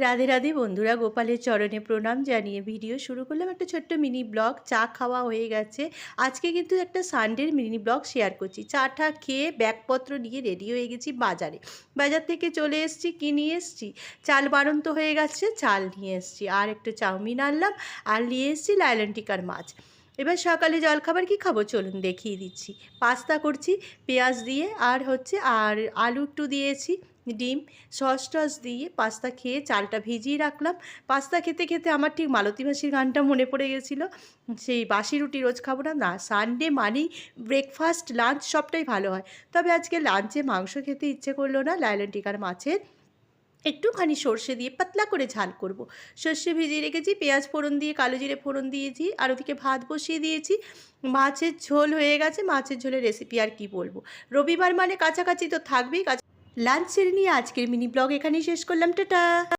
রাধে রাধে বন্ধুরা, গোপালের চরণে প্রণাম জানিয়ে ভিডিও শুরু করলাম। একটা ছোট্ট মিনি ব্লগ। চা খাওয়া হয়ে গেছে। আজকে কিন্তু একটা সানডের মিনি ব্লগ শেয়ার করছি। চাটা খেয়ে ব্যাগপত্র নিয়ে রেডি হয়ে গেছি বাজারে। বাজার থেকে চলে এসেছি। কি নিয়ে এসেছি? চাল বাড়ন্ত হয়ে গেছে, চাল নিয়ে এসেছি। আর একটু চাউমিন আনলাম। আর নিয়ে এসেছি লাইলন টিকার মাছ। এবার সকালে জলখাবার কী খাবো চলুন দেখিয়ে দিচ্ছি। পাস্তা করছি পেঁয়াজ দিয়ে, আর আলু একটু দিয়েছি, ডিম, সস টস দিয়ে পাস্তা খেয়ে চালটা ভিজিয়ে রাখলাম। পাস্তা খেতে খেতে আমার ঠিক মালতী মাসির গানটা মনে পড়ে গেছিলো। সেই বাসি রুটি রোজ খাবো না, না সানডে মানেই ব্রেকফাস্ট লাঞ্চ সবটাই ভালো হয়। তবে আজকে লাঞ্চে মাংস খেতে ইচ্ছে করলো না, লাইলন টিকার মাছের একটুখানি সর্ষে দিয়ে পাতলা করে ঝাল করব। সর্ষে ভিজিয়ে রেখেছি, পেঁয়াজ ফোড়ন দিয়ে কালো জিরে ফোড়ন দিয়েছি, আর ওদিকে ভাত বসিয়ে দিয়েছি। মাছের ঝোল হয়ে গেছে। মাছের ঝোলের রেসিপি আর কি বলবো, রবিবার মানে কাছাকাছি তো থাকবেই। লাঞ্চ সেরে নিয়ে আজকের মিনি ব্লগ এখানেই শেষ করলাম। টাটা।